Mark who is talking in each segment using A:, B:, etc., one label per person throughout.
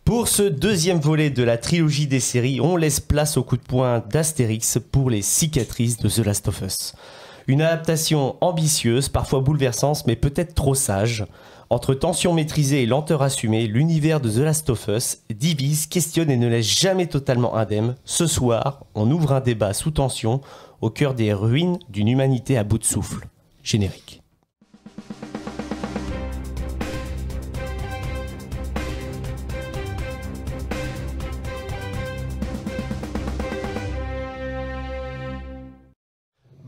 A: Pour ce deuxième volet de la trilogie des séries, on laisse place au coup de poing d'Astérix pour les cicatrices de The Last of Us. Une adaptation ambitieuse, parfois bouleversante, mais peut-être trop sage. Entre tension maîtrisée et lenteur assumée, l'univers de The Last of Us divise, questionne et ne laisse jamais totalement indemne. Ce soir, on ouvre un débat sous tension au cœur des ruines d'une humanité à bout de souffle. Générique.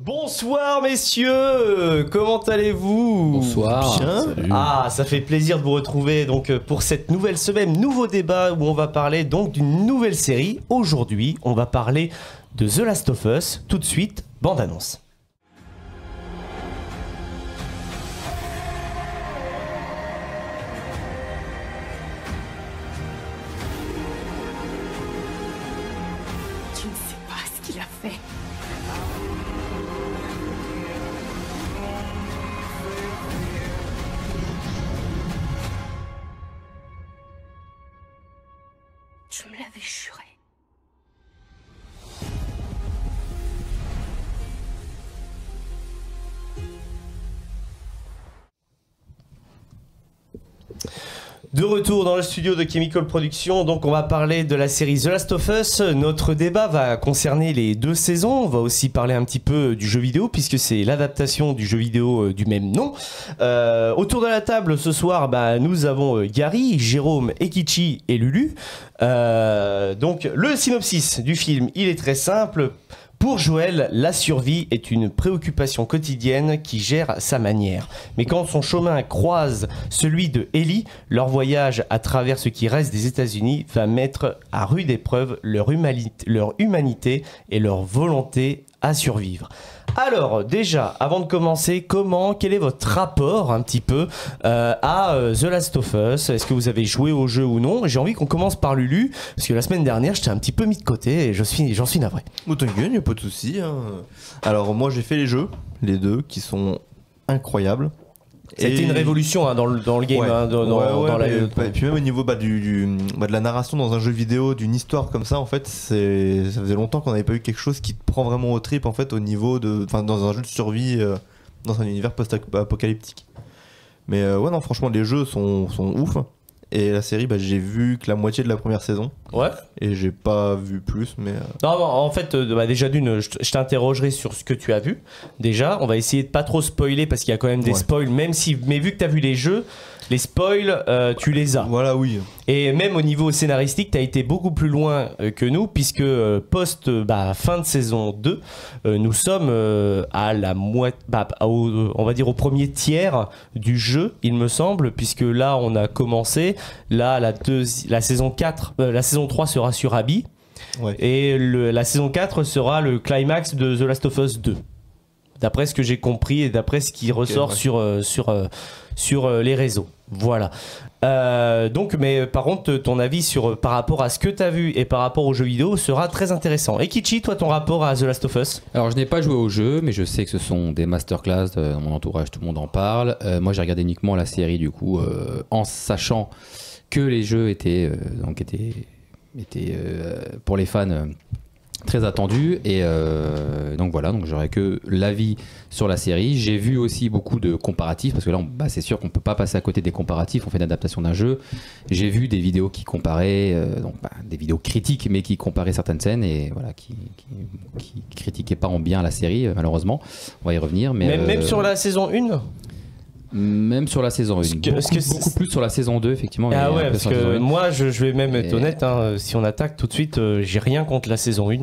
A: Bonsoir messieurs, comment allez-vous?
B: Bonsoir.
A: Bien. Ah, ça fait plaisir de vous retrouver donc pour cette nouvelle semaine, nouveau débat où on va parler donc d'une nouvelle série. Aujourd'hui, on va parler de The Last of Us. Tout de suite, bande-annonce.
C: Tu ne sais pas ce qu'il a fait. Je me l'avais juré.
A: De retour dans le studio de Chemical Production, donc on va parler de la série The Last of Us. Notre débat va concerner les deux saisons. On va aussi parler un petit peu du jeu vidéo puisque c'est l'adaptation du jeu vidéo du même nom. Autour de la table ce soir, nous avons Gary, Jérôme, Ekichi et Lulu. Donc le synopsis du film, il est très simple. Pour Joël, la survie est une préoccupation quotidienne qui gère à sa manière. Mais quand son chemin croise celui de Ellie, leur voyage à travers ce qui reste des États-Unis va mettre à rude épreuve leur humanité et leur volonté à survivre. Alors déjà, avant de commencer, quel est votre rapport un petit peu à The Last of Us? Est-ce que vous avez joué au jeu ou non? J'ai envie qu'on commence par Lulu, parce que la semaine dernière, j'étais un petit peu mis de côté et j'en suis navré.
D: T'inquiète, y'a pas de soucis. Alors moi j'ai fait les jeux, les deux, qui sont incroyables.
A: C'était une révolution dans le game,
D: ouais.
A: Et
D: puis même au niveau de la narration dans un jeu vidéo, d'une histoire comme ça, en fait, ça faisait longtemps qu'on n'avait pas eu quelque chose qui te prend vraiment au trip en fait au niveau dans un jeu de survie dans un univers post-apocalyptique. Mais ouais non, franchement les jeux sont ouf. Et la série, j'ai vu que la moitié de la première saison.
A: Ouais.
D: Et j'ai pas vu plus, mais...
A: Non, en fait, déjà d'une, je t'interrogerai sur ce que tu as vu. Déjà, on va essayer de pas trop spoiler parce qu'il y a quand même des spoils, mais vu que tu as vu les jeux, les spoils, tu les as.
D: Voilà, oui.
A: Et même au niveau scénaristique, tu as été beaucoup plus loin que nous, puisque fin de saison 2, nous sommes à la moitié, on va dire au premier tiers du jeu, il me semble, puisque là, on a commencé. Là, la saison 4, la saison 3 sera sur Abby. Ouais. Et la saison 4 sera le climax de The Last of Us 2. D'après ce que j'ai compris et d'après ce qui ressort sur les réseaux. Voilà. Donc, mais par contre, ton avis par rapport à ce que tu as vu et par rapport aux jeux vidéo sera très intéressant. Ekichi, toi, ton rapport à The Last of Us?
B: Alors, je n'ai pas joué au jeu, mais je sais que ce sont des masterclass dans mon entourage, tout le monde en parle. Moi, j'ai regardé uniquement la série, du coup, en sachant que les jeux étaient pour les fans très attendus. Et donc voilà, donc j'aurais que l'avis sur la série. J'ai vu aussi beaucoup de comparatifs, parce que là, c'est sûr qu'on peut pas passer à côté des comparatifs. On fait une adaptation d'un jeu. J'ai vu des vidéos qui comparaient, des vidéos critiques, mais qui comparaient certaines scènes et voilà, qui critiquaient pas en bien la série, malheureusement. On va y revenir. Mais
A: même sur la saison 1?
B: Même sur la saison 1, beaucoup plus sur la saison 2 effectivement.
A: Ah ouais, parce que moi je vais même être honnête, si on attaque tout de suite, j'ai rien contre la saison 1.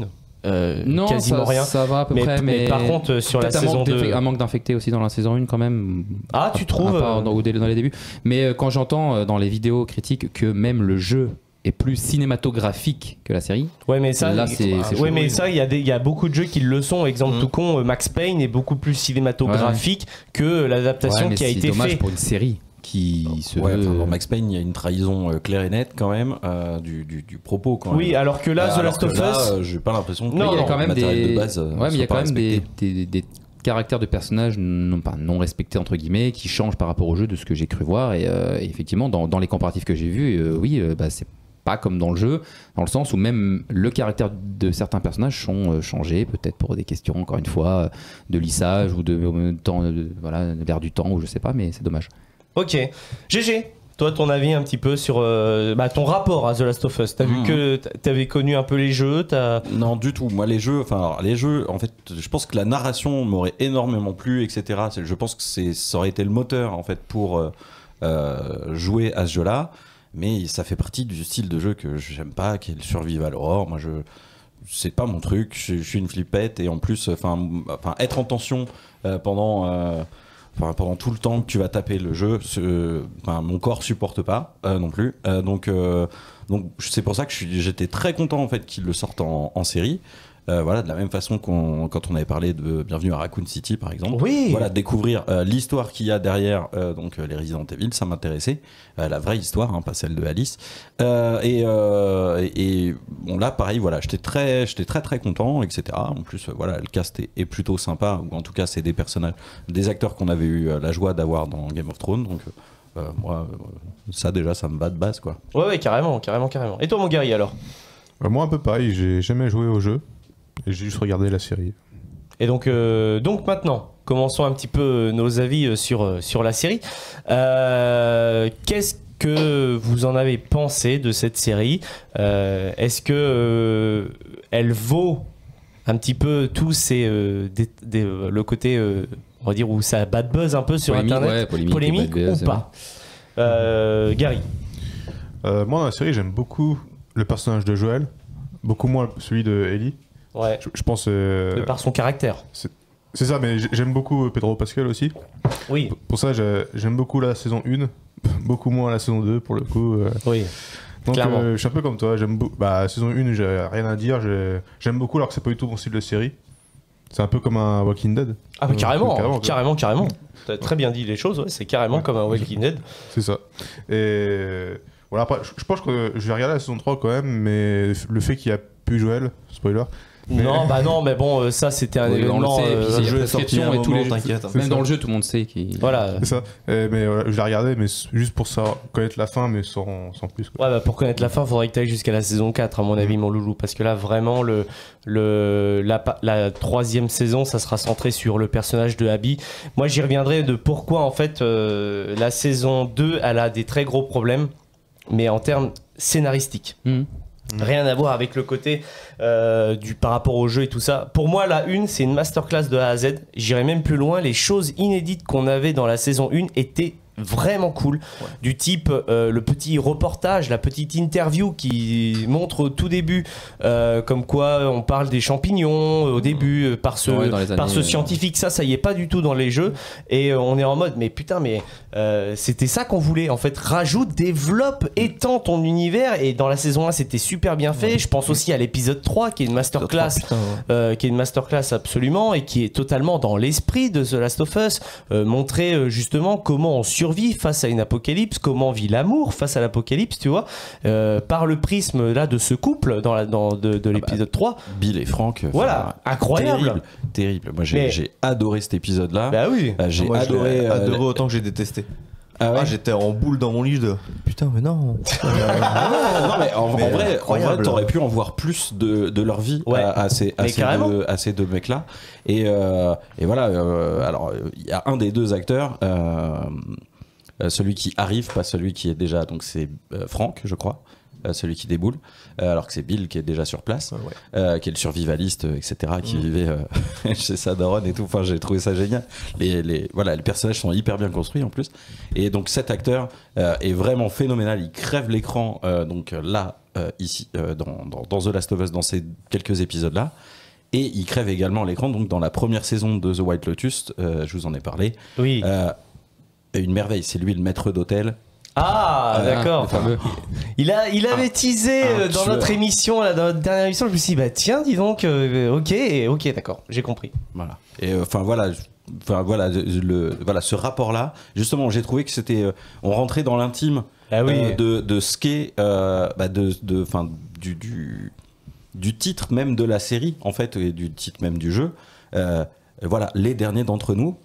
B: Non,
A: quasiment rien.
B: Ça va à peu près, mais
A: par contre sur la saison 2...
B: Un manque d'infectés aussi dans la saison 1 quand même.
A: Ah, tu trouves
B: dans les débuts. Mais quand j'entends dans les vidéos critiques que même le jeu est plus cinématographique que la série.
A: Ouais, mais ça,
B: là, c'est
A: ouais, mais ça, il y a beaucoup de jeux qui le sont. Exemple tout con, Max Payne est beaucoup plus cinématographique que l'adaptation qui a été faite.
B: C'est dommage pour une série qui se veut...
E: dans Max Payne, il y a une trahison claire et nette quand même du propos. Quand même.
A: Oui, alors que là, The Last of Us,
E: j'ai pas l'impression que
B: il y a quand même
E: de base.
B: Ouais, mais il y a quand même des caractères de personnages non respectés entre guillemets qui changent par rapport au jeu de ce que j'ai cru voir et effectivement dans les comparatifs que j'ai vus, c'est pas comme dans le jeu, dans le sens où même le caractère de certains personnages sont changés, peut-être pour des questions, encore une fois, de lissage ou de temps, voilà, l'air du temps, ou je sais pas, mais c'est dommage.
A: Ok. GG, toi, ton avis un petit peu sur ton rapport à The Last of Us. T'as vu que t'avais connu un peu les jeux,
E: Non, du tout. Moi, les jeux, en fait, je pense que la narration m'aurait énormément plu, etc. Je pense que ça aurait été le moteur, en fait, pour jouer à ce jeu-là. Mais ça fait partie du style de jeu que j'aime pas, qui est le survival horror. Moi, c'est pas mon truc. Je suis une flippette, et en plus, être en tension pendant tout le temps que tu vas taper le jeu, mon corps supporte pas non plus. Donc c'est pour ça que j'étais très content en fait qu'ils le sortent en série. Voilà, de la même façon quand on avait parlé de Bienvenue à Raccoon City par exemple.
A: Oui.
E: Voilà, découvrir l'histoire qu'il y a derrière les Resident Evil, ça m'intéressait. La vraie histoire, hein, pas celle de Alice. Et bon là, pareil, voilà, j'étais très très content, etc. En plus, voilà, le cast est plutôt sympa, ou en tout cas, c'est des personnages, des acteurs qu'on avait eu la joie d'avoir dans Game of Thrones. Donc moi, ça déjà, ça me bat de base, quoi.
A: Ouais, carrément. Et toi, mon Gary, alors?
F: Moi, un peu pareil, j'ai jamais joué au jeu. Et j'ai juste regardé la série.
A: Et donc maintenant, commençons un petit peu nos avis sur la série. Qu'est-ce que vous en avez pensé de cette série? Est-ce que elle vaut un petit peu tous le côté, on va dire, où ça bad buzz un peu sur Internet, polémique ou pas? Gary?
F: Moi, dans la série, j'aime beaucoup le personnage de Joël, beaucoup moins celui de Ellie.
A: Ouais.
F: Je pense.
A: De par son caractère.
F: C'est ça, mais j'aime beaucoup Pedro Pascal aussi.
A: Oui.
F: Pour ça, j'aime beaucoup la saison 1, beaucoup moins la saison 2 pour le coup.
A: Oui.
F: Donc je suis un peu comme toi, saison 1, j'ai rien à dire, j'aime beaucoup alors que c'est pas du tout mon style de série. C'est un peu comme un Walking Dead.
A: Ah, mais carrément. T'as très bien dit les choses, ouais, c'est carrément comme un Walking Dead.
F: C'est ça. Et voilà, après, je pense que je vais regarder la saison 3 quand même, mais le fait qu'il n'y a plus Joël, spoiler.
A: Non, mais bon, ça c'était un événement.
B: Le jeu est sorti et tous les jeux, même
F: ça.
B: dans le jeu, tout le monde sait qu'il.
A: Voilà.
F: C'est ça. Mais voilà, je l'ai regardé, mais juste pour connaître la fin, mais sans plus. Quoi.
A: Ouais, pour connaître la fin, il faudrait que tu ailles jusqu'à la saison 4, à mon avis, mon loulou. Parce que là, vraiment, la troisième saison, ça sera centré sur le personnage de Abby. Moi, j'y reviendrai de pourquoi, en fait, la saison 2, elle a des très gros problèmes, mais en termes scénaristiques. Rien à voir avec le côté par rapport au jeu et tout ça. Pour moi, la 1, c'est une masterclass de A à Z. J'irai même plus loin. Les choses inédites qu'on avait dans la saison 1 étaient vraiment cool, du type le petit reportage, la petite interview qui montre au tout début comme quoi on parle des champignons au début par ce scientifique. Ça y est pas du tout dans les jeux, et on est en mode mais putain, mais c'était ça qu'on voulait en fait. Rajoute, développe, étend ton univers, et dans la saison 1 c'était super bien fait. Je pense aussi à l'épisode 3 qui est une masterclass, absolument, et qui est totalement dans l'esprit de The Last of Us, montrer justement comment on survit face à une apocalypse, comment vit l'amour face à l'apocalypse, tu vois, par le prisme là de ce couple de l'épisode 3.
E: Bill et Frank.
A: Voilà, incroyable.
E: Terrible. Moi j'ai adoré cet épisode là.
A: Bah oui.
D: J'ai adoré autant que j'ai détesté.
E: Ah ouais.
D: J'étais en boule dans mon lit de putain, mais non.
E: Non, mais en vrai, t'aurais pu en voir plus de leur vie à ces deux mecs-là. Et voilà. Alors, il y a un des deux acteurs, celui qui arrive, pas celui qui est déjà. Donc, c'est Frank, je crois. Celui qui déboule, alors que c'est Bill qui est déjà sur place, qui est le survivaliste, etc., qui vivait chez sa daronne et tout. Enfin, j'ai trouvé ça génial. Les personnages sont hyper bien construits en plus. Et donc cet acteur est vraiment phénoménal. Il crève l'écran. Donc là, ici, dans The Last of Us, dans ces quelques épisodes-là. Et il crève également l'écran. Donc dans la première saison de The White Lotus, je vous en ai parlé.
A: Oui.
E: Une merveille. C'est lui le maître d'hôtel.
A: Ah, d'accord. Il avait teasé dans notre émission, là, dans notre dernière émission. Je me suis dit, bah tiens, dis donc, ok, d'accord, j'ai compris.
E: Voilà. Et voilà, ce rapport-là, justement, j'ai trouvé que c'était, on rentrait dans l'intime de ce qu'est, du titre même de la série, en fait, et du titre même du jeu. Voilà, les derniers d'entre nous,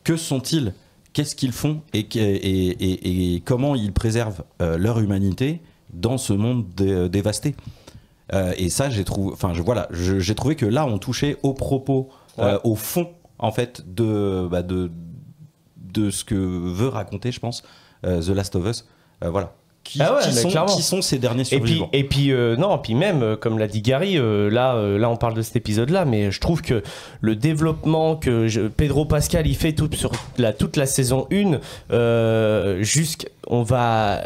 E: que sont-ils ? Qu'est-ce qu'ils font et comment ils préservent leur humanité dans ce monde dévasté. Et ça, j'ai trouvé que là, on touchait au propos, au fond, en fait, de ce que veut raconter, je pense, The Last of Us. Voilà. Qui sont ces derniers survivants.
A: Et puis même, comme l'a dit Gary, là on parle de cet épisode-là, mais je trouve que le développement que Pedro Pascal il fait toute la saison 1, on va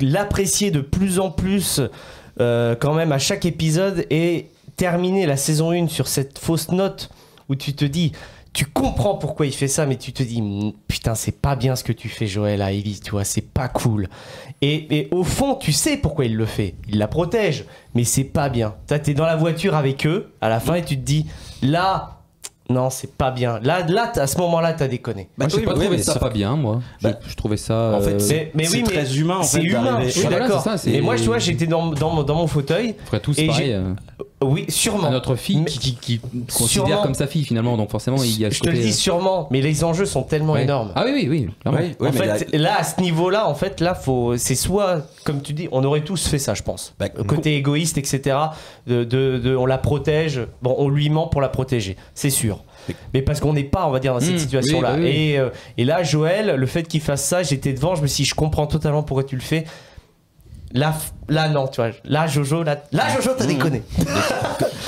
A: l'apprécier de plus en plus quand même à chaque épisode, et terminer la saison 1 sur cette fausse note où tu te dis... Tu comprends pourquoi il fait ça, mais tu te dis putain, c'est pas bien ce que tu fais, Joël, à Ellie, tu vois, c'est pas cool. Et au fond, tu sais pourquoi il le fait. Il la protège, mais c'est pas bien. T'es dans la voiture avec eux à la fin et tu te dis là. Non, c'est pas bien. Là, à ce moment-là, t'as déconné.
B: Moi, j'ai pas trouvé ça pas bien, moi. Je trouvais ça.
E: En fait, c'est très humain.
A: C'est humain. Je suis d'accord. Et moi, tu vois, j'étais dans mon fauteuil.
B: On ferait tous pareil.
A: Oui, sûrement.
B: À notre fille qui considère comme sa fille finalement, donc forcément il y a.
A: Je te le dis sûrement, mais les enjeux sont tellement énormes.
B: Ah oui.
A: En fait, là, à ce niveau-là, en fait, là, c'est soit, comme tu dis, on aurait tous fait ça, je pense. Côté égoïste, etc. On la protège. Bon, on lui ment pour la protéger, c'est sûr. Mais parce qu'on n'est pas, on va dire, dans cette situation-là. Et là, Joël, le fait qu'il fasse ça, j'étais devant, je me suis dit, je comprends totalement pourquoi tu le fais. Là non, tu vois. Là, Jojo, t'as déconné.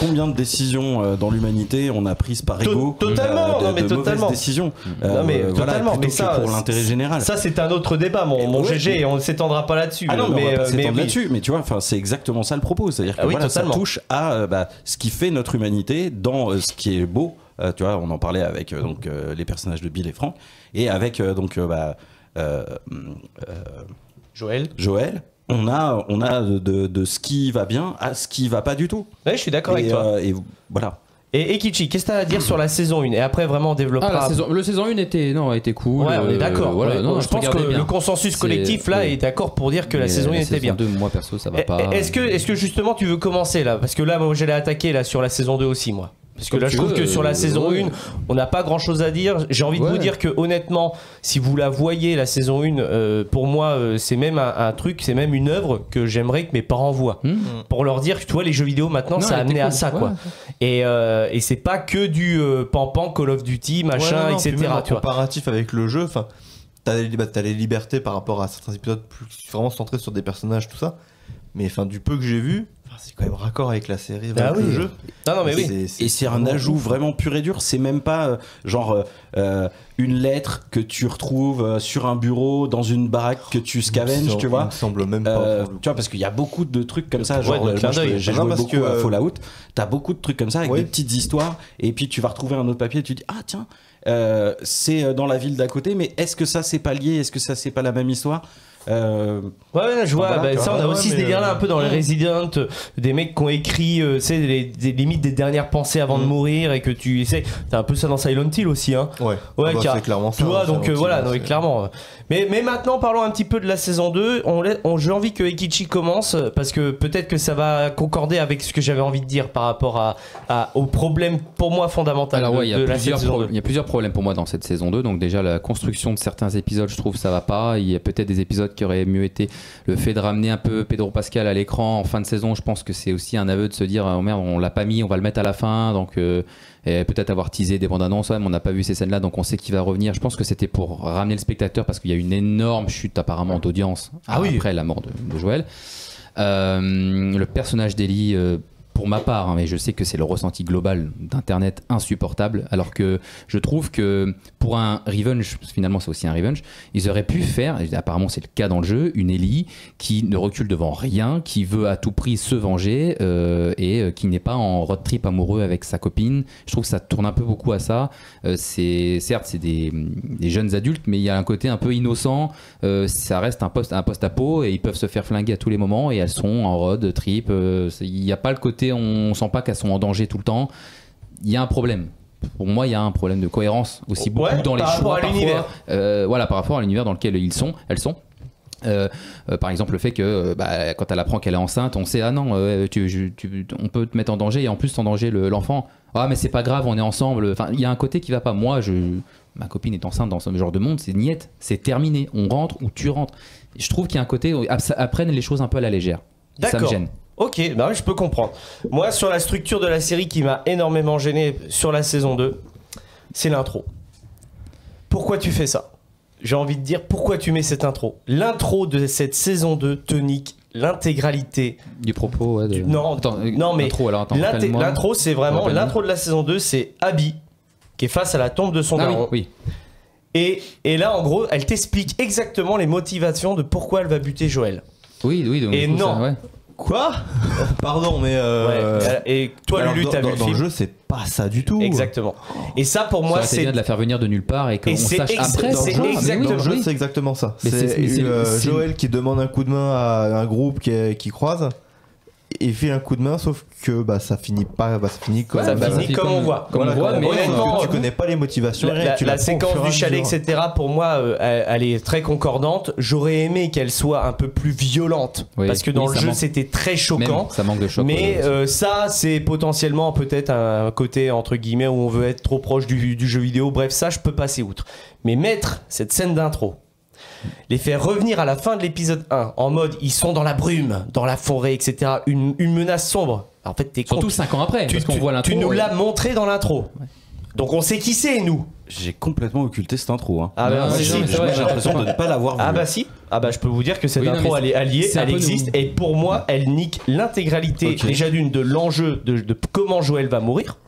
E: Combien de décisions dans l'humanité on a prises par ego,
A: totalement,
E: de mauvaises décisions.
A: Totalement. Mais ça,
E: pour l'intérêt général.
A: Ça, c'est un autre débat, mon GG, et on ne s'étendra pas là-dessus.
E: Ah non, mais on va pas s'étendre là-dessus. Mais tu vois, c'est exactement ça le propos. C'est-à-dire que ça touche à ce qui fait notre humanité dans ce qui est beau. Tu vois, on en parlait avec les personnages de Bill et Frank, et avec Joël. On a de ce qui va bien à ce qui va pas du tout.
A: Oui, je suis d'accord avec toi.
E: Et voilà.
A: Et Kichi, qu'est-ce que tu as à dire sur la saison 1 ? Et après, vraiment, on développera.
B: Le saison 1 était cool.
A: Ouais, on est d'accord. Je pense que
B: bien.
A: Le consensus collectif là est d'accord pour dire que la saison 1 était bien.
B: 2, moi perso, ça va pas.
A: Est-ce que justement tu veux commencer là ? Parce que là, moi, j'allais attaquer là sur la saison 2 aussi, moi. Parce que là, je trouve que sur la saison 1, on n'a pas grand chose à dire. J'ai envie de vous dire que honnêtement, si vous la voyez, la saison 1, pour moi, c'est même un truc, c'est même une œuvre que j'aimerais que mes parents voient. Pour leur dire que tu vois, les jeux vidéo maintenant, ça a amené à ça, quoi. Et c'est pas que du Pampan, Call of Duty, machin, etc.
D: Même en comparatif avec le jeu, enfin, t'as les libertés par rapport à certains épisodes plus vraiment centrés sur des personnages, tout ça. Mais enfin, du peu que j'ai vu, c'est quand même raccord avec la série, avec le jeu.
A: Non, mais
E: et c'est un ajout vraiment pur et dur. C'est même pas une lettre que tu retrouves sur un bureau dans une baraque que tu scavenges, tu vois.
D: Il me semble même pas.
E: Tu vois, parce qu'il y a beaucoup de trucs comme ça. J'ai joué beaucoup à Fallout. T'as beaucoup de trucs comme ça avec des petites histoires. Et puis tu vas retrouver un autre papier et tu dis ah tiens, c'est dans la ville d'à côté. Mais est-ce que ça c'est pas lié ? Est-ce que ça c'est pas la même histoire ?
A: Je vois. Ça, on a aussi ce délire-là un peu dans les Resident, des mecs qui ont écrit, des limites des dernières pensées avant de mourir, et que tu essaies. T'as un peu ça dans Silent Hill aussi, hein.
D: C'est clairement ça.
A: Tu vois, donc voilà, clairement. Mais maintenant, parlons un petit peu de la saison 2. J'ai envie que Ekichi commence, parce que peut-être que ça va concorder avec ce que j'avais envie de dire par rapport au problème pour moi fondamental.
B: Alors il y a plusieurs problèmes pour moi dans cette saison 2. Donc déjà, la construction de certains épisodes, je trouve ça va pas. Il y a peut-être des épisodes qui aurait mieux été le fait de ramener un peu Pedro Pascal à l'écran en fin de saison. Je pense que c'est aussi un aveu de se dire oh merde, on l'a pas mis, on va le mettre à la fin, donc et peut-être avoir teasé des bandes annonces, mais on n'a pas vu ces scènes là, donc on sait qu'il va revenir. Je pense que c'était pour ramener le spectateur parce qu'il y a une énorme chute apparemment d'audience après la mort de Joël. Le personnage d'Ellie, pour ma part, mais je sais que c'est le ressenti global d'internet, insupportable, alors que je trouve que pour un revenge, finalement c'est aussi un revenge, ils auraient pu faire, et apparemment c'est le cas dans le jeu, une Ellie qui ne recule devant rien, qui veut à tout prix se venger et qui n'est pas en road trip amoureux avec sa copine. Je trouve que ça tourne un peu beaucoup à ça. Certes c'est des jeunes adultes, mais il y a un côté un peu innocent. Ça reste un post-apo et ils peuvent se faire flinguer à tous les moments et elles sont en road trip. Il n'y a pas le côté, on sent pas qu'elles sont en danger tout le temps. Il y a un problème. Pour moi, il y a un problème de cohérence aussi beaucoup dans les choix parfois. Par rapport à l'univers dans lequel elles sont. Par exemple, le fait que quand elle apprend qu'elle est enceinte, on sait on peut te mettre en danger et en plus en danger l'enfant. Ah mais c'est pas grave, on est ensemble. Enfin, il y a un côté qui va pas. Moi, ma copine est enceinte dans ce genre de monde, c'est niette, c'est terminé, on rentre ou tu rentres. Et je trouve qu'il y a un côté où apprennent les choses un peu à la légère. Ça me gêne.
A: Ok, bah je peux comprendre. Moi, sur la structure de la série qui m'a énormément gêné sur la saison 2, c'est l'intro. Pourquoi tu fais ça? J'ai envie de dire, pourquoi tu mets cette intro? L'intro de cette saison 2 te nique l'intégralité
B: du propos. Ouais,
A: non, mais l'intro, c'est vraiment l'intro de la saison 2, c'est Abby qui est face à la tombe de son daron.
B: Oui.
A: Et là, en gros, elle t'explique exactement les motivations de pourquoi elle va buter Joël.
B: Oui. Donc,
A: et non.
B: Ça, ouais.
D: Quoi? Pardon, mais
A: et toi, Lulu, t'as vu le
D: dans
A: film?
D: le jeu, c'est pas ça du tout.
A: Exactement. Et ça, pour moi,
B: c'est bien de la faire venir de nulle part et qu'on sache après.
D: Dans le jeu, c'est exactement ça. C'est Joël qui demande un coup de main à un groupe qui croise. Et fait un coup de main, sauf que ça finit pas, ça finit comme
A: on voit.
D: Mais honnêtement, tu connais pas les motivations.
A: La séquence du chalet, etc. Pour moi, elle est très concordante. J'aurais aimé qu'elle soit un peu plus violente, parce que dans le jeu, c'était très choquant.
B: Ça manque de choc.
A: Mais ça, c'est potentiellement peut-être un côté entre guillemets où on veut être trop proche du jeu vidéo. Bref, ça, je peux passer outre. Mais mettre cette scène d'intro, les faire revenir à la fin de l'épisode 1 en mode ils sont dans la brume, dans la forêt, etc. Une menace sombre. En fait, t'es
B: surtout 5 ans après, parce qu'on voit l'intro.
A: Tu nous l'as montré dans l'intro. Ouais. Donc on sait qui c'est, nous.
E: J'ai complètement occulté cette intro. Hein.
A: Ah bah,
E: j'ai l'impression de ne pas l'avoir vue.
A: Ah bah si. Ah bah je peux vous dire que cette intro, elle est alliée, elle existe. Et pour moi, elle nique l'intégralité déjà de l'enjeu de comment Joël va mourir.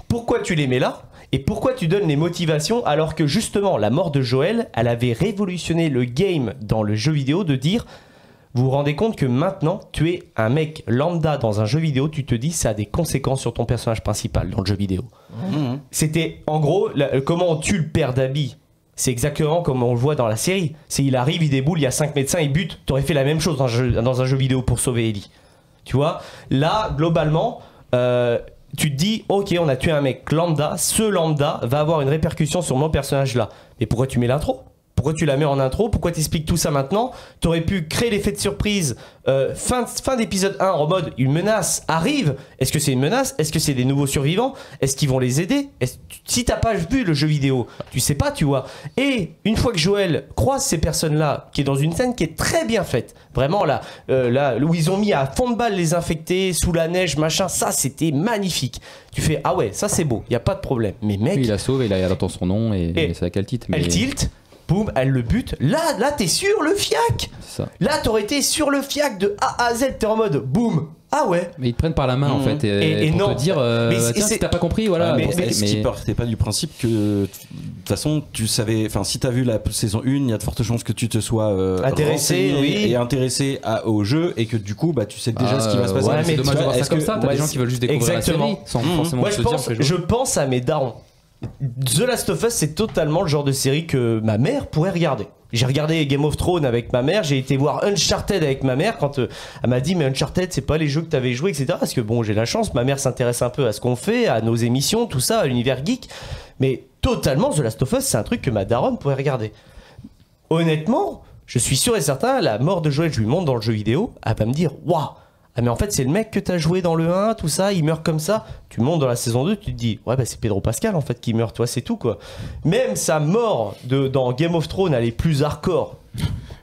A: Pourquoi tu les mets là? Et pourquoi tu donnes les motivations alors que justement la mort de Joël, elle avait révolutionné le game dans le jeu vidéo de dire, vous vous rendez compte que maintenant tu es un mec lambda dans un jeu vidéo, tu te dis ça a des conséquences sur ton personnage principal dans le jeu vidéo. C'était en gros comment on tue le père d'Abby. C'est exactement comme on le voit dans la série. C'est il arrive, il déboule, il y a 5 médecins, il bute. T'aurais fait la même chose dans un jeu vidéo pour sauver Ellie. Tu vois, là globalement tu te dis, ok, on a tué un mec lambda, ce lambda va avoir une répercussion sur mon personnage là. Mais pourquoi tu mets l'intro? Pourquoi tu la mets en intro? Pourquoi t'expliques tout ça maintenant? T'aurais pu créer l'effet de surprise fin d'épisode 1 en mode une menace arrive. Est-ce que c'est une menace? Est-ce que c'est des nouveaux survivants? Est-ce qu'ils vont les aider? Si t'as pas vu le jeu vidéo, tu sais pas, tu vois. Et une fois que Joël croise ces personnes-là, qui est dans une scène qui est très bien faite, vraiment là où ils ont mis à fond de balle les infectés, sous la neige, machin, ça c'était magnifique. Tu fais, ah ouais, ça c'est beau, y a pas de problème. Mais mec...
B: Oui, il la sauve, il attend son nom et c'est là qu'elle tilte.
A: Elle tilte. Boum, elle le bute. Là, t'es sur le fiac.
B: Ça.
A: Là, t'aurais été sur le fiac de A à Z. T'es en mode boum. Ah ouais.
B: Mais ils te prennent par la main en fait et pour non. Te dire tiens, si t'as pas compris, voilà.
E: Est-ce qu'ils partaient pas du principe que de toute façon tu savais, enfin si t'as vu la saison 1, il y a de fortes chances que tu te sois
A: intéressé
E: et intéressé au jeu et que du coup tu sais déjà ce qui va se passer.
B: Ouais, c'est dommage de voir ça comme ça. T'as des gens qui veulent juste découvrir la série sans forcément se dire.
A: Je pense à mes darons. The Last of Us, c'est totalement le genre de série que ma mère pourrait regarder. J'ai regardé Game of Thrones avec ma mère, j'ai été voir Uncharted avec ma mère quand elle m'a dit mais Uncharted c'est pas les jeux que t'avais joué, etc. Parce que bon, j'ai la chance, ma mère s'intéresse un peu à ce qu'on fait, à nos émissions, tout ça, à l'univers geek. Mais totalement, The Last of Us, c'est un truc que ma daronne pourrait regarder. Honnêtement, je suis sûr et certain, la mort de Joël, je lui montre dans le jeu vidéo, elle va me dire waouh. Ah mais en fait c'est le mec que t'as joué dans le 1, tout ça, il meurt comme ça. Tu montes dans la saison 2, tu te dis ouais bah c'est Pedro Pascal en fait qui meurt, toi c'est tout quoi. Même sa mort dans Game of Thrones elle est plus hardcore.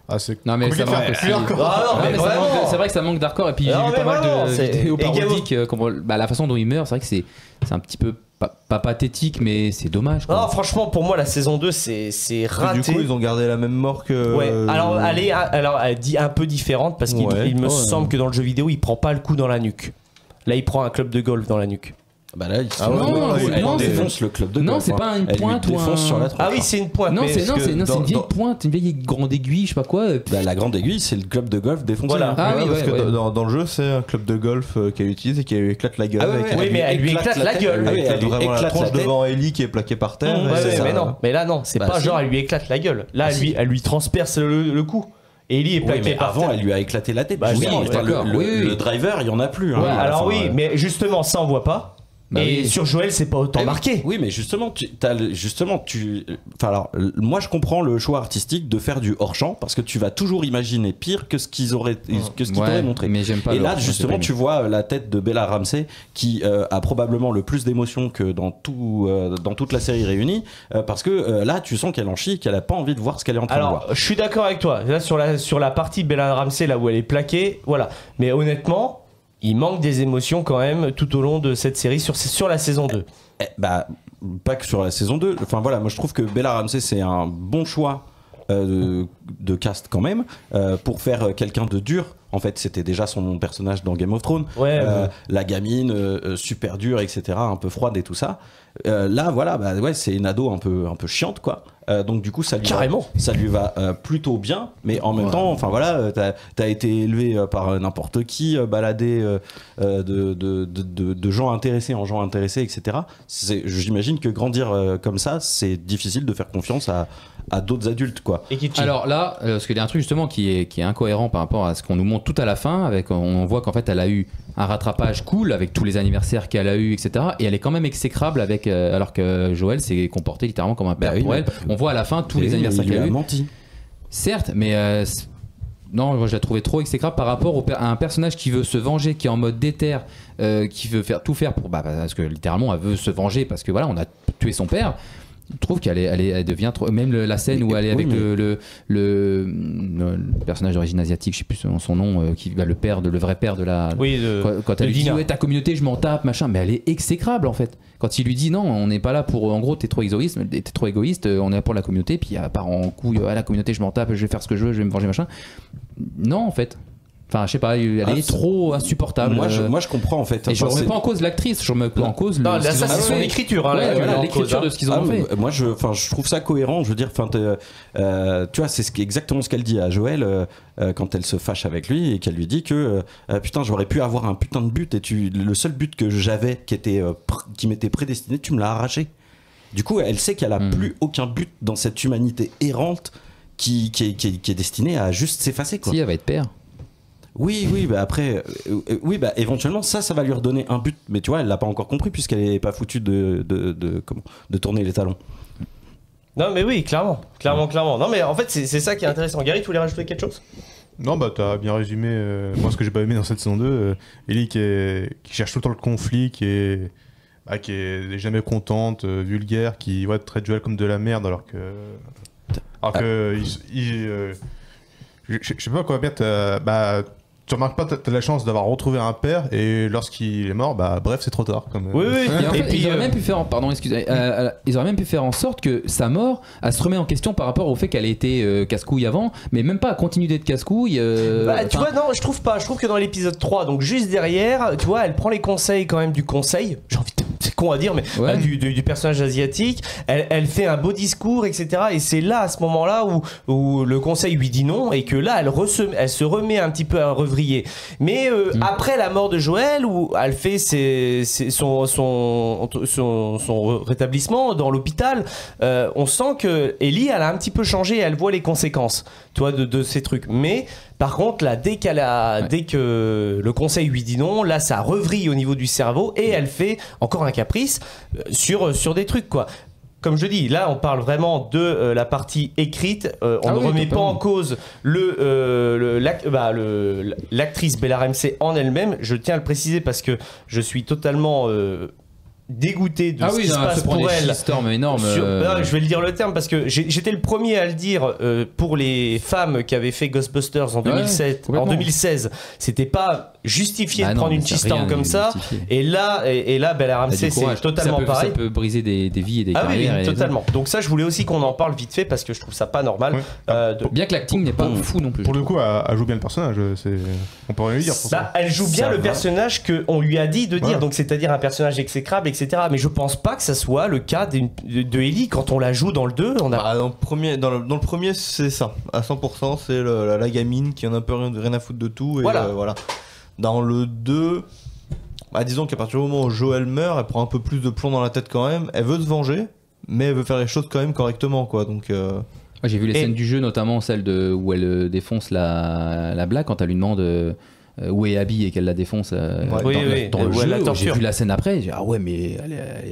F: Ah c'est
B: non mais ça manque aussi. C'est vrai que ça manque d'hardcore et puis j'ai vu pas mal de vidéos parodiques la façon dont il meurt, c'est vrai que c'est un petit peu pas pathétique mais c'est dommage quoi.
A: Non franchement pour moi la saison 2 c'est raté.
D: Du coup ils ont gardé la même mort que...
A: Ouais alors elle dit un peu différente parce qu'il me semble que dans le jeu vidéo il prend pas le coup dans la nuque. Là il prend un club de golf dans la nuque.
E: Bah là, elle défonce le club de golf.
B: Non, c'est pas une pointe ou un...
E: sur la tronche.
A: Ah oui, c'est une pointe.
B: Non, c'est une vieille pointe, une vieille grande aiguille, je sais pas quoi.
E: Bah, la grande aiguille, c'est le club de golf défoncé.
A: Voilà.
D: Parce que dans le jeu, c'est un club de golf qu'elle utilise et qui lui éclate la gueule.
A: Oui, mais elle lui éclate la gueule.
D: Elle lui éclate la tronche devant Ellie qui est plaquée par terre.
A: Mais là, non, c'est pas genre elle lui éclate la gueule. Là, elle lui transperce le cou. Et Ellie est plaquée par terre.
E: Avant, elle lui a éclaté la tête.
A: Bah,
E: le driver, il y en a plus.
A: Alors oui, mais justement, ça on voit pas. Et sur Joël, c'est pas autant marqué.
E: Oui, mais justement, moi, je comprends le choix artistique de faire du hors-champ parce que tu vas toujours imaginer pire que ce qu'ils t'auraient montré.
B: Mais j'aime pas.
E: Et là, justement, tu vois la tête de Bella Ramsey qui a probablement le plus d'émotions que dans toute la série réunie, parce que là, tu sens qu'elle en chie, qu'elle a pas envie de voir ce qu'elle est en train de voir.
A: Alors, je suis d'accord avec toi. Là, sur la partie Bella Ramsey, là où elle est plaquée, voilà. Mais honnêtement, il manque des émotions quand même tout au long de cette série sur la saison 2.
E: Pas que sur la saison 2. Enfin voilà, moi je trouve que Bella Ramsey c'est un bon choix de cast quand même pour faire quelqu'un de dur. En fait, c'était déjà son personnage dans Game of Thrones. La gamine super dure, etc., un peu froide et tout ça. Là, voilà, c'est une ado un peu chiante, quoi. Donc du coup, ça lui va plutôt bien. Mais en même temps, enfin voilà, t'as été élevé par n'importe qui, baladé de gens intéressés en gens intéressés, etc. J'imagine que grandir comme ça, c'est difficile de faire confiance à d'autres adultes, quoi.
B: Alors là, parce qu'il y a un truc justement qui est incohérent par rapport à ce qu'on nous montre tout à la fin. On voit qu'en fait, elle a eu un rattrapage cool avec tous les anniversaires qu'elle a eu, etc. Et elle est quand même exécrable alors que Joël s'est comporté littéralement comme un père pour elle. On voit à la fin tous les anniversaires qu'elle a eu.
E: Menti.
B: Certes, mais non, moi je la trouvais trop exécrable par rapport à un personnage qui veut se venger, qui est en mode déter, qui veut tout faire pour parce que littéralement elle veut se venger parce que voilà, on a tué son père. Je trouve elle devient trop. Même la scène où elle est avec le personnage d'origine asiatique, je sais plus son nom, qui va le vrai père de la. Quand elle lui dit ta communauté, je m'en tape, machin, mais elle est exécrable en fait. Quand il lui dit non, on n'est pas là pour. En gros, t'es trop égoïste, on est là pour la communauté, puis elle part en couille, la communauté, je m'en tape, je vais faire ce que je veux, je vais me venger, machin. Non, en fait. Enfin, je sais pas, elle est trop insupportable.
E: Moi, je comprends en fait.
B: Et je remets pas en cause l'actrice, je remets pas en cause
A: là, ça, c'est son écriture.
B: L'écriture de ce qu'ils ont fait.
E: Moi, je trouve ça cohérent. Je veux dire, tu vois, c'est exactement ce qu'elle dit à Joël quand elle se fâche avec lui et qu'elle lui dit que putain, j'aurais pu avoir un putain de but et le seul but que j'avais qui m'était prédestiné, tu me l'as arraché. Du coup, elle sait qu'elle a plus aucun but dans cette humanité errante qui est destinée à juste s'effacer, quoi.
B: Si, elle va être père.
E: Oui, après, éventuellement, ça va lui redonner un but. Mais tu vois, elle l'a pas encore compris puisqu'elle est pas foutue de tourner les talons.
A: Non, mais oui, clairement. Non, mais en fait, c'est ça qui est intéressant. Gary, tu voulais rajouter quelque chose ?
F: Non, t'as bien résumé. Moi, ce que j'ai pas aimé dans cette saison 2, Ellie qui cherche tout le temps le conflit, qui est jamais contente, vulgaire, qui traite Joël comme de la merde, alors que je sais pas quoi dire. Tu remarques pas, t'as la chance d'avoir retrouvé un père et lorsqu'il est mort, bref, c'est trop tard.
A: Oui.
B: Et puis, ils auraient même pu faire, ils auraient même pu faire en sorte que sa mort, elle se remet en question par rapport au fait qu'elle ait été casse-couille avant, mais même pas à continuer d'être casse-couille.
A: Tu vois, non, je trouve pas. Je trouve que dans l'épisode 3, donc juste derrière, tu vois, elle prend les conseils quand même du conseil. C'est con à dire, mais du personnage asiatique. Elle fait un beau discours, etc. Et c'est là, à ce moment-là, où le conseil lui dit non et que là, elle se remet un petit peu à revenir. Mais après la mort de Joël, où elle fait son rétablissement dans l'hôpital, on sent que Ellie, elle a un petit peu changé, elle voit les conséquences, tu vois, de ces trucs. Mais par contre, là, dès que le conseil lui dit non, là, ça revrille au niveau du cerveau et elle fait encore un caprice sur des trucs, quoi. Comme je dis, là on parle vraiment de la partie écrite, on ne remet pas en cause l'actrice Bella Ramsey en elle-même, je tiens à le préciser parce que je suis totalement dégoûté de ce qui se passe pour elle.
B: Énorme,
A: je vais le dire le terme parce que j'étais le premier à le dire pour les femmes qui avaient fait Ghostbusters en 2016, c'était pas justifié de prendre une cheese-storm comme ça, et là Bella Ramsey c'est totalement pareil.
B: Ça peut briser des vies et des carrières.
A: Oui, totalement. Donc ça, je voulais aussi qu'on en parle vite fait parce que je trouve ça pas normal.
B: Bien que l'acting n'est pas fou non plus.
F: Pour le coup, elle joue bien le personnage, on peut rien lui dire.
A: Elle joue bien le personnage qu'on lui a dit de dire, donc c'est-à-dire un personnage exécrable, etc. Mais je pense pas que ça soit le cas de Ellie quand on la joue dans le 2.
D: Dans le premier, c'est ça. À 100%, c'est la gamine qui en a un peu rien à foutre de tout. Et voilà. Dans le 2, disons qu'à partir du moment où Joël meurt, elle prend un peu plus de plomb dans la tête quand même. Elle veut se venger, mais elle veut faire les choses quand même correctement, quoi. Donc.
B: J'ai vu les scènes du jeu, notamment celle où elle défonce la blague quand elle lui demande. où est Abby et qu'elle la défonce dans le jeu. J'ai vu la scène après, j'ai dit, ah ouais, mais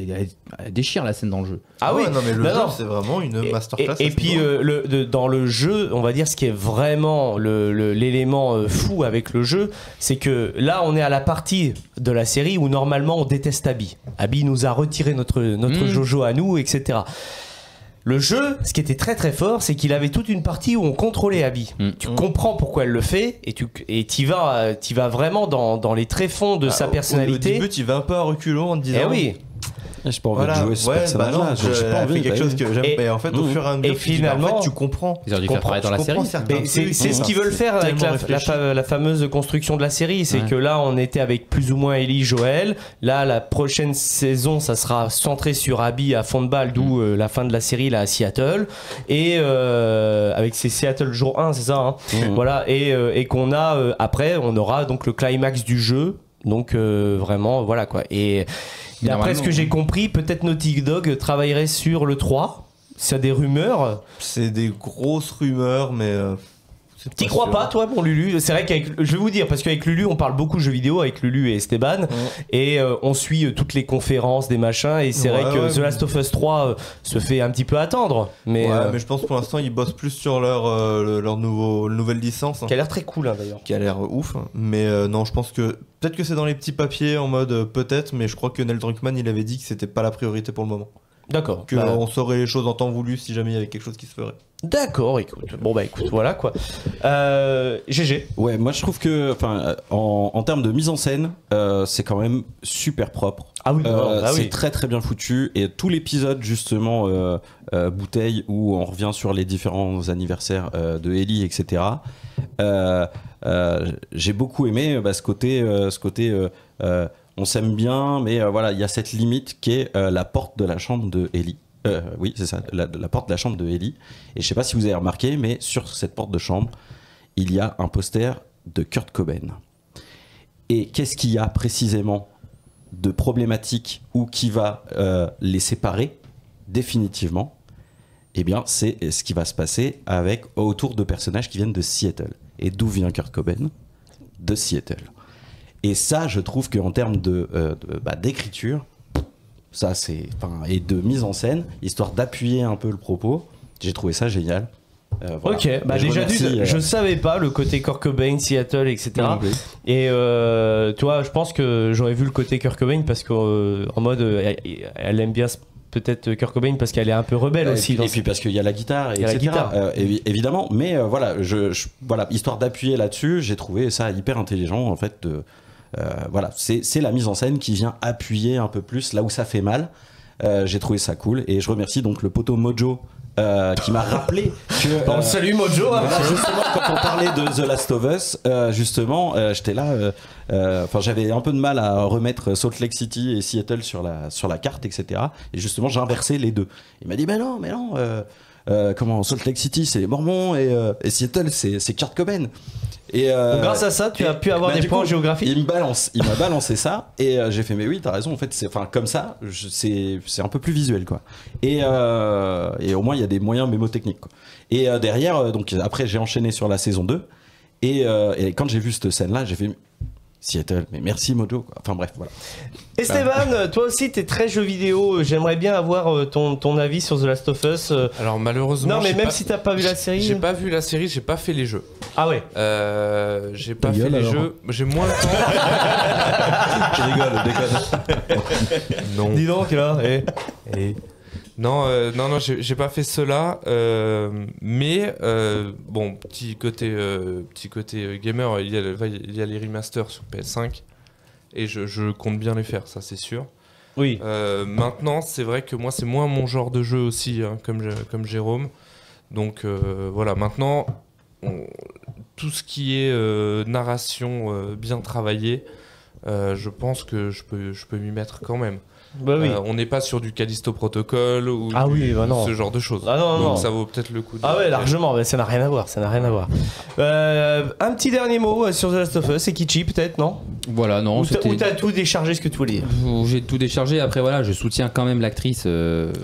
B: elle déchire la scène dans le jeu.
D: Ah oui, non mais le jeu c'est vraiment une masterclass.
A: Et puis dans le jeu, on va dire ce qui est vraiment l'élément fou avec le jeu, c'est que là on est à la partie de la série où normalement on déteste Abby. Abby nous a retiré notre Jojo à nous, etc. Le jeu, ce qui était très très fort, c'est qu'il avait toute une partie où on contrôlait Abby. Tu comprends pourquoi elle le fait et t'y vas vraiment dans les tréfonds de sa personnalité.
D: Au début, tu vas un peu à reculons en te disant.
A: Eh oui.
E: J'ai pas envie de jouer ce personnage-là.
D: J'ai pas envie quelque chose que j'aime. Mais en fait, au fur et à mesure,
A: finalement,
D: tu comprends.
B: Ils ont dû faire pareil dans la série.
A: C'est ce qu'ils veulent faire avec la fameuse construction de la série. C'est que là, on était avec plus ou moins Ellie, Joel. Là, la prochaine saison, ça sera centré sur Abby à fond de balle, d'où la fin de la série là à Seattle. Et avec ces Seattle jour 1, c'est ça. Hein. Voilà. Et qu'on a après, on aura donc le climax du jeu. Donc vraiment, voilà quoi. Et d'après ce que j'ai compris, peut-être Naughty Dog travaillerait sur le 3. C'est des rumeurs.
D: C'est des grosses rumeurs, mais.
A: T'y crois pas, toi, mon Lulu? C'est vrai qu'avec, je vais vous dire, parce qu'avec Lulu, on parle beaucoup jeux vidéo avec Lulu et Esteban, et on suit toutes les conférences, des machins, et c'est vrai que The Last of Us 3 se fait un petit peu attendre. Mais
D: mais je pense pour l'instant, ils bossent plus sur leur nouvelle licence.
A: Qui a l'air très cool, hein, d'ailleurs.
D: Qui a l'air ouf. Mais non, je pense que. Peut-être que c'est dans les petits papiers en mode peut-être, mais je crois que Neil Druckmann, il avait dit que c'était pas la priorité pour le moment.
A: D'accord.
D: On saurait les choses en temps voulu si jamais il y avait quelque chose qui se ferait.
A: D'accord, écoute. Bon bah écoute, voilà quoi. GG.
E: Ouais, moi je trouve que, en termes de mise en scène, c'est quand même super propre.
A: Ah oui,
E: c'est très très bien foutu, et tout l'épisode justement bouteille où on revient sur les différents anniversaires de Ellie, etc. J'ai beaucoup aimé ce côté on s'aime bien, mais voilà, il y a cette limite qui est la porte de la chambre de Ellie. Oui, c'est ça, la porte de la chambre de Ellie. Et je sais pas si vous avez remarqué, mais sur cette porte de chambre, il y a un poster de Kurt Cobain. Et qu'est-ce qu'il y a précisément de problématique ou qui va les séparer définitivement? Eh bien, c'est ce qui va se passer autour de personnages qui viennent de Seattle. Et d'où vient Kurt Cobain? De Seattle. Et ça, je trouve qu'en termes d'écriture, ça c'est, et de mise en scène, histoire d'appuyer un peu le propos, j'ai trouvé ça génial. Voilà.
A: Ok, déjà je savais pas le côté Kurt Cobain, Seattle, etc. Et tu vois, je pense que j'aurais vu le côté Kurt Cobain parce qu'en mode, elle aime bien peut-être Kurt Cobain parce qu'elle est un peu rebelle aussi.
E: Et puis parce qu'il y a la guitare, etc. Évidemment, mais voilà, voilà, histoire d'appuyer là-dessus, j'ai trouvé ça hyper intelligent en fait. Voilà, c'est la mise en scène qui vient appuyer un peu plus là où ça fait mal. J'ai trouvé ça cool et je remercie donc le poteau Mojo qui m'a rappelé que.
A: Salut Mojo.
E: Justement, quand on parlait de The Last of Us, j'étais là. J'avais un peu de mal à remettre Salt Lake City et Seattle sur la carte, etc. Et justement, j'ai inversé les deux. Il m'a dit, mais non. Comment Salt Lake City, c'est les Mormons et Seattle, c'est Kurt Cobain. Et
A: grâce à ça, tu as pu avoir des points géographiques.
E: Il m'a balancé ça et j'ai fait mais oui, t'as raison. En fait, comme ça, c'est un peu plus visuel quoi. Et au moins il y a des moyens mémotechniques quoi. Et derrière, donc après j'ai enchaîné sur la saison 2 et quand j'ai vu cette scène là, j'ai fait Seattle, mais merci Mojo quoi. Enfin bref, voilà.
A: Esteban, toi aussi t'es très jeu vidéo, j'aimerais bien avoir ton avis sur The Last of Us.
G: Alors malheureusement,
A: non mais même si t'as pas vu la série.
G: J'ai pas vu la série, j'ai pas fait les jeux.
A: Ah ouais.
G: J'ai pas fait les jeux, j'ai moins le temps.
D: Je rigole, déconne.
G: Non.
A: Dis donc là.
G: Non, j'ai pas fait cela, mais bon, petit côté gamer, il y a les remasters sur PS5 et je compte bien les faire, ça c'est sûr.
A: Oui.
G: Maintenant, c'est vrai que moi c'est moins mon genre de jeu aussi, hein, comme Jérôme. Donc voilà, maintenant tout ce qui est narration bien travaillée, je pense que je peux m'y mettre quand même.
A: Bah oui.
G: On n'est pas sur du Callisto Protocol ou ce genre de choses.
A: Ah non,
G: donc ça vaut peut-être le coup.
A: Ah ouais, largement, mais ça n'a rien à voir, Un petit dernier mot sur The Last of Us, c'est Kichi peut-être, non?
B: Voilà, non.
A: Ou t'as tout déchargé ce que tu voulais.
B: J'ai tout déchargé. Après, voilà, je soutiens quand même l'actrice.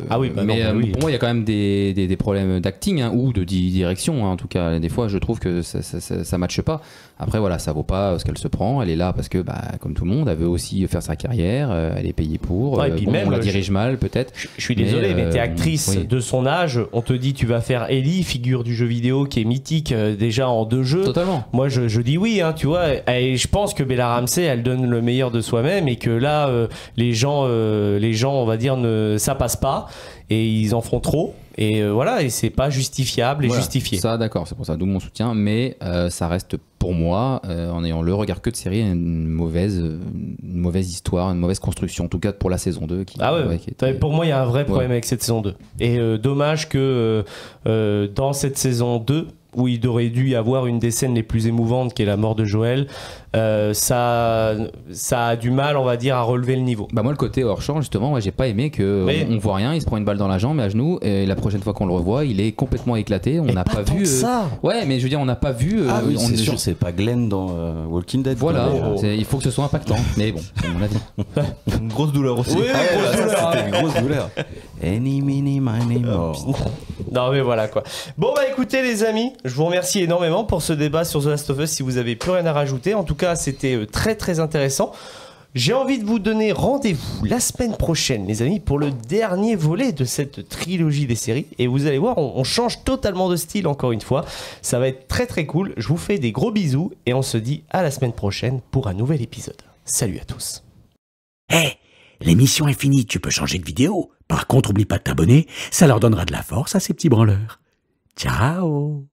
A: Ah oui, bah
B: mais
A: non, oui.
B: pour moi, il y a quand même des problèmes d'acting ou de direction. En tout cas, des fois, je trouve que ça matche pas. Après, voilà, ça vaut pas ce qu'elle se prend. Elle est là parce que, comme tout le monde, elle veut aussi faire sa carrière. Elle est payée pour.
A: Et puis même,
B: on la dirige mal, peut-être.
A: Je suis désolé, mais t'es actrice de son âge. On te dit, tu vas faire Ellie, figure du jeu vidéo qui est mythique déjà en 2 jeux.
B: Totalement.
A: Moi, je dis oui, hein, tu vois. Et je pense que Bella Ramsey, elle donne le meilleur de soi-même et que là, les gens, on va dire, ça passe pas et ils en font trop. Et voilà, et c'est pas justifiable et justifié.
B: Ça, d'accord, c'est pour ça, d'où mon soutien. Mais ça reste pour moi, en ayant le regard que de série, une mauvaise histoire, une mauvaise construction, en tout cas pour la saison 2.
A: Pour moi, il y a un vrai problème avec cette saison 2. Et dommage que dans cette saison 2, où il aurait dû y avoir une des scènes les plus émouvantes qui est la mort de Joël, ça a du mal, on va dire, à relever le niveau.
B: Moi, le côté hors champ, justement, j'ai pas aimé que on voit rien, il se prend une balle dans la jambe et à genoux, et la prochaine fois qu'on le revoit, il est complètement éclaté. On n'a pas vu
A: ça.
B: Ouais, mais je veux dire, on n'a pas vu.
E: C'est sûr, c'est pas Glenn dans Walking Dead.
B: Voilà, il faut que ce soit impactant. Mais bon, c'est mon avis.
D: Une grosse douleur aussi.
A: Oui,
E: c'était une grosse douleur. Any, mini, miny, mo.
A: Non mais voilà quoi. Bon écoutez les amis, je vous remercie énormément pour ce débat sur The Last of Us. Si vous avez plus rien à rajouter, en tout cas c'était très très intéressant. J'ai envie de vous donner rendez-vous la semaine prochaine les amis pour le dernier volet de cette trilogie des séries. Et vous allez voir, on change totalement de style encore une fois. Ça va être très très cool. Je vous fais des gros bisous et on se dit à la semaine prochaine pour un nouvel épisode. Salut à tous.
H: Hey, l'émission est finie, tu peux changer de vidéo. Par contre, oublie pas de t'abonner, ça leur donnera de la force à ces petits branleurs. Ciao!